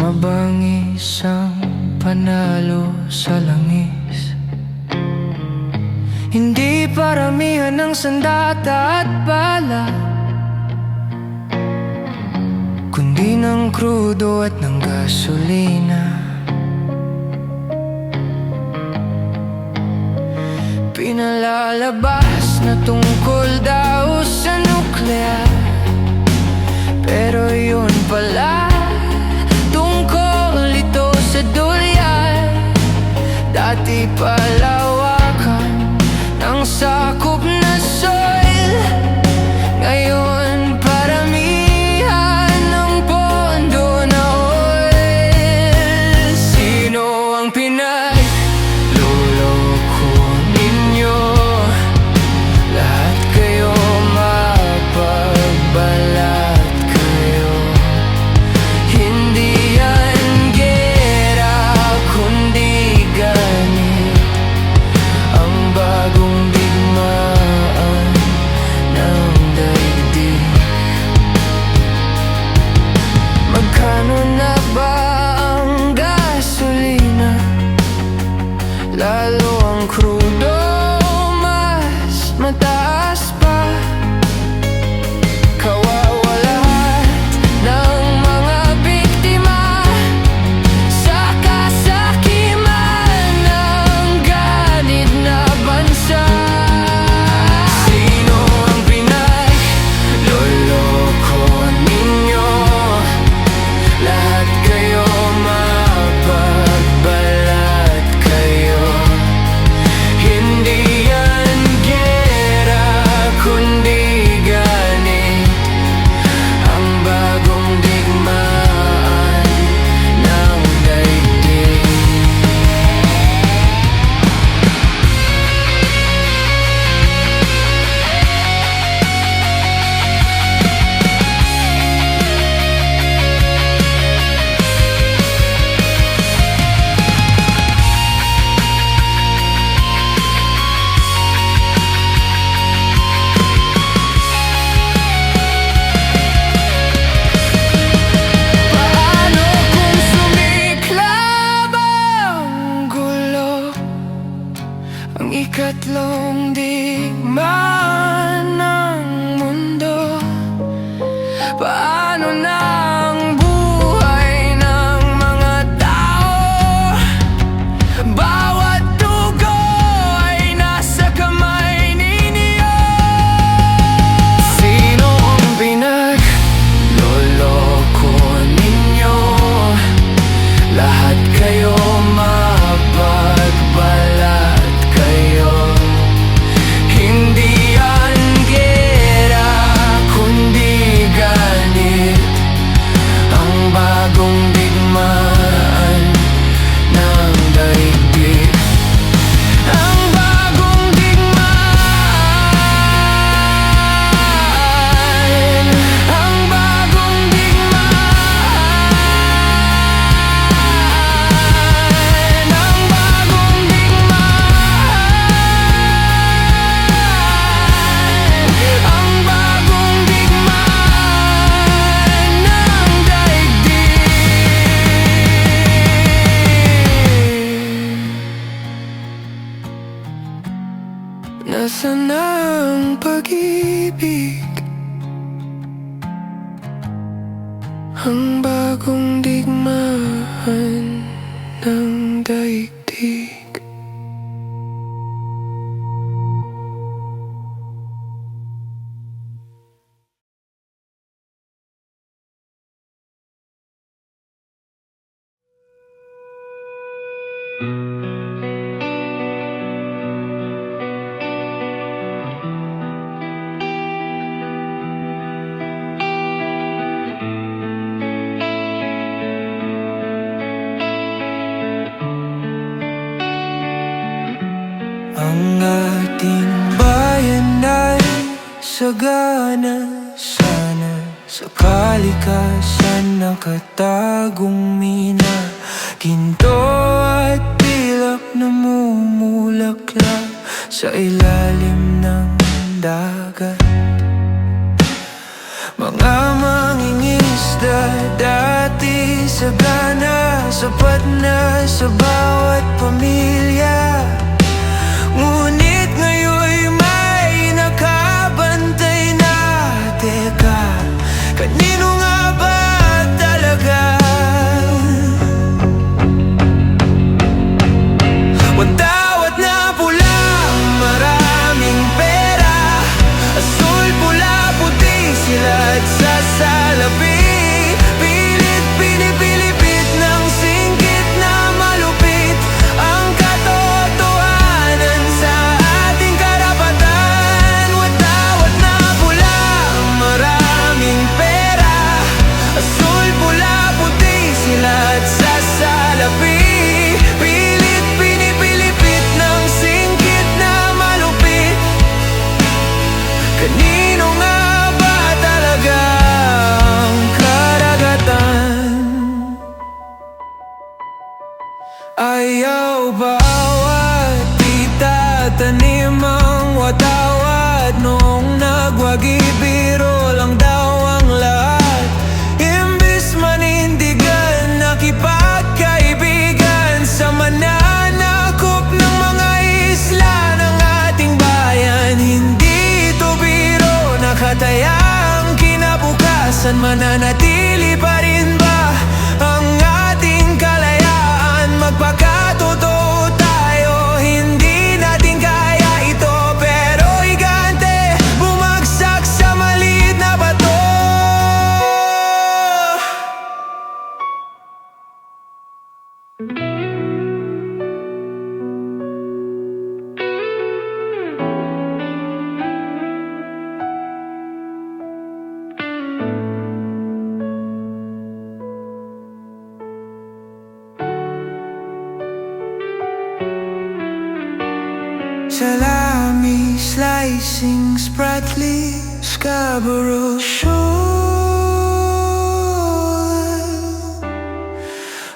mabangis ang panalo sa langis. Hindi paramihan ng sandata at bala, kundi ng krudo at ng gasolina. Pinalalabas na tungkol daw sa nuklear, pero yun pala, tungkol ito sa dulyan. Dati palawakan ng sakop na soil, ngayon paramihan ng pondo na oil. Sino ang pinagloloko ninyo? Lahat kayo mapagbalat kayo. Hindi yan gera kundi ganit, ang bagong digmaan ng daigdig. Magkano na ba ang gasolina? Lalo ang krudo, mas mataas pa. Kawawa lahat ng mga biktima sa kasakiman ng ganit na bansa. Sino ang pinagloloko ninyo? Lahat kayo mapagbalat kayo. Hindi yan gera kundi ganit, ang bagong digmaan ng daigdig. Paano kung sumiklab ang gulo, ang ikatlong digmaan ng mundo? Paano na ang buhay ng mga tao? Bawat dugo ay nasa kamay ninyo. Sino ang pinagloloko ninyo? Lahat kayo mapagbalat kayo. Hindi yan gera kundi ganit, ang bagong digmaan ng daigdig. Ang bagong digmaan, ang bagong digmaan, ang bagong digmaan, ang bagong digmaan ng daigdig. Nasaan ang pag-ibig? Ang bagong digmaan ng daigdig. Ang ating bayan ay sagana sana, sa kalikasan nakatagong mina. Ginto at pilak namumulaklak sa ilalim ng dagat. Mga mangingisda dati sagana sapat na sa bawat pamilya. Ngunit ngayon'y may nakabantay na. Teka, kanino nga ba talaga? Watawat na pula, maraming pera. Asul, pula, puti, sila't sa salapi. Pilit, pinipilipit ng singkit na malupit ang katotohanan sa ating karapatan. Watawat na pula, maraming pera. Asul, pula, puti, sila't sa salapi. Pilit, pinipilipit ng singkit na malupit. Kanino nga ba talaga ang karagatan? Ayaw bawat itatanim ang watawat. Noong nagwagi, biro lang daw ang lahat. Imbis manindigan, nakipagkaibigan sa mananakop ng mga isla ng ating bayan. Hindi ito biro, nakataya ang kinabukasan. Mananatili pa rin ba ang ating kalayaan? Magpakatotoo tayo, hindi natin kaya ito. Pero higante, bumagsak sa maliit na bato. Salami, slicing, spratly, Scarborough Shoal,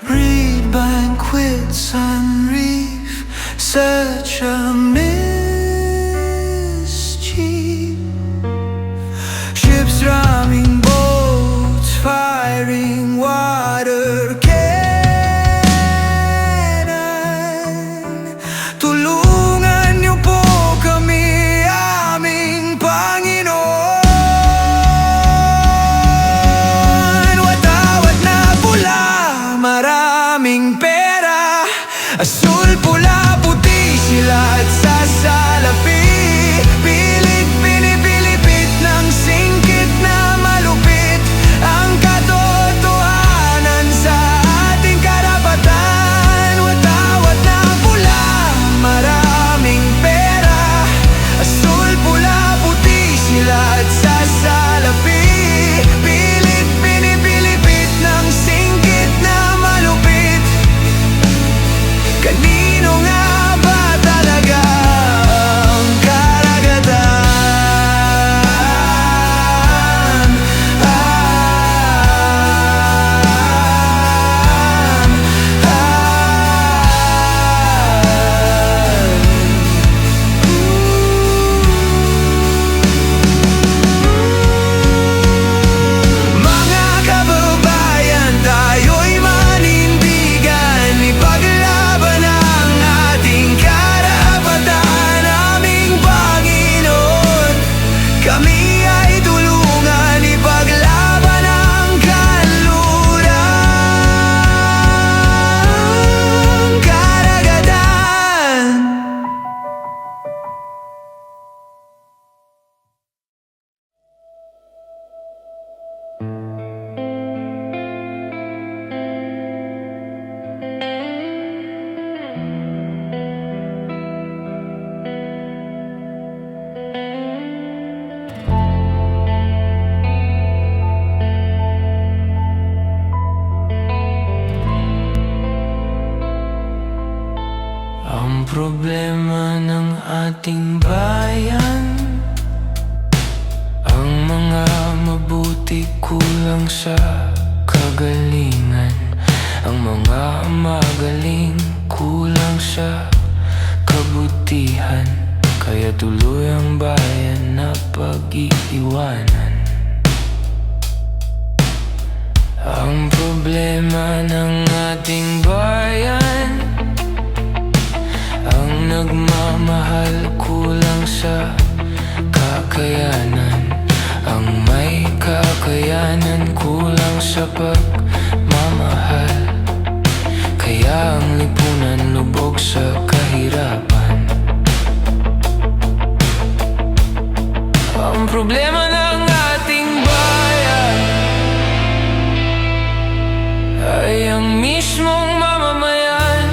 Reed Banquet, Sunreef, such a mischief. Ships ramming, boats firing, water cannon. Tulungan niyo po kami, aming Panginoon. Watawat na pula, maraming pera. Asul, pula, puti, sila't sa salapi. Pilit, pinipilipit ng singkit na malupit ang katotohanan sa ating karapatan. Watawat na pula, maraming pera. Asul, pula, puti, sila't sa salapi. Pilit, pinipilipit ng singkit na malupit. Kanino nga ba talaga ang karagatan? Mga kababayan, tayo'y manindigan. Ipaglaban ang ating karapatan, aming Panginoon. Kami ay tulungan, ipaglaban ang kanlurang karagatan. Ang problema ng ating bayan, ang mga mabuti kulang sa kagalingan. Ang mga magaling kulang sa kabutihan. Kaya tuloy ang bayan na pag-iiwanan. Ang problema problema ng ating bayan, ang nagmamahal kulang sa kakayanan. Ang may kakayanan kulang sa pagmamahal. Kaya ang lipunan lubog sa kahirapan. Ang problema ng ating bayan ay ang mismong mamamayan.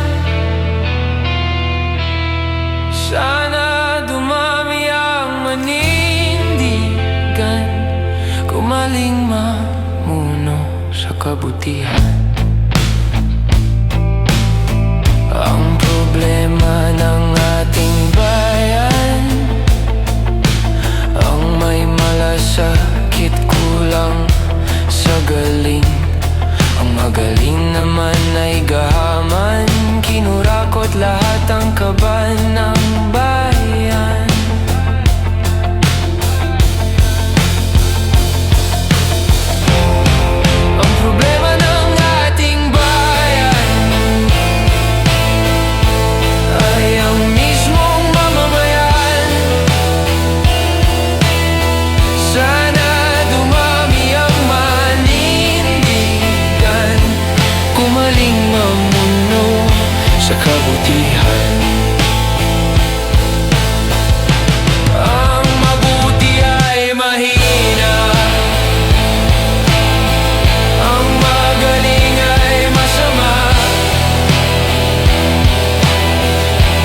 Sana dumami ang manindigan, gumaling mamuno sa kabutihan. Ang problema ng ating bayan, ang may malasakit kulang sa galing. Ang magaling naman ay gahaman, kinurakot lahat ang kaba ng bayan. Ang problema ng ating bayan ay ang mismong mamamayan. Sana dumami ang manindigan, gumaling mamuno sa kabutihan. Ang mabuti ay mahina, ang magaling ay masama.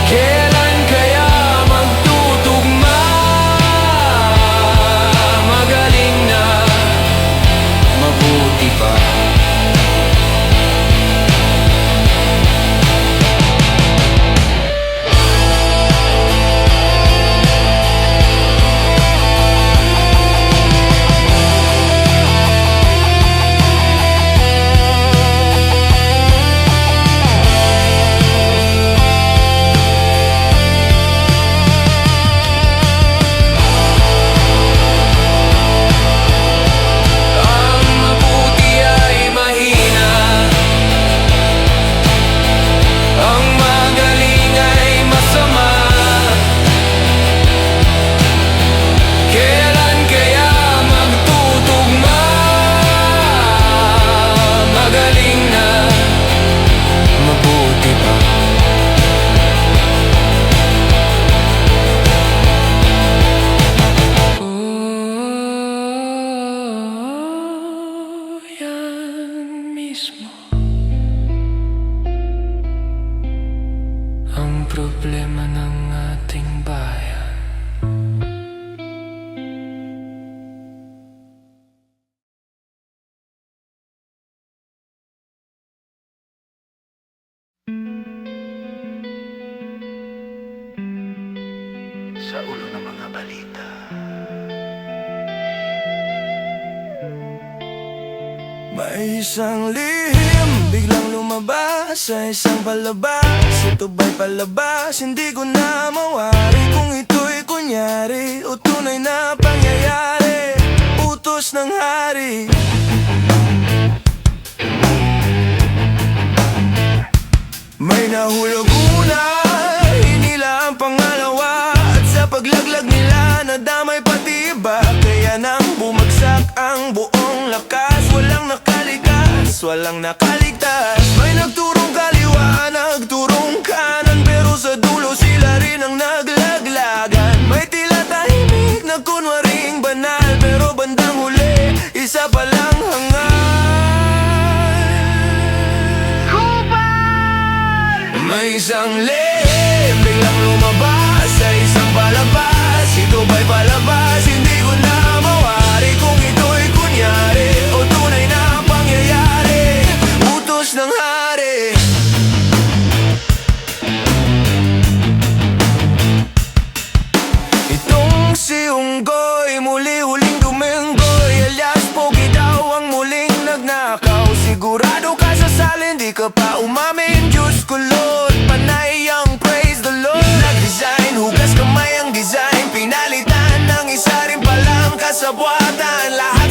Kailan kaya magtutugma? Magaling na, mabuti pa. Ang problema ng ating bayan. Sa ulo ng mga balita. May isang lihim biglang lumabas sa isang palabas. Ito ba'y palabas? Hindi ko na mawari kung ito'y kunyari o tunay na pangyayari, utos ng hari. May nahulog una, hinila ang pangalawa, at sa paglaglag nila nadamay pati iba. Kaya nang bumagsak ang buong lakas, walang nakalikas, walang nakaligtas. May nagturong kaliwa, nagturong kanan, pero sa dulo sila rin ang naglaglagan. May tila tahimik na kunwaring banal, pero bandang huli, isa palang hangal. May isang lihim biglang lumabas sa isang palabas. Ito ba'y palabas? Hindi ko na mawari kung ito'y kunyari o tunay na pangyayari, utos ng hari. Itong si Unggoy, muli-huling dumenggoy, alias Pogi daw ang muling nagnakaw. Sigurado ka sa salin, di ka pa umamin. Diyos ko Lord, panay ang praise the Lord. Nag-design, hugas kamay ang design, pinalitan ng isa rin palang kasabuatan. Lahat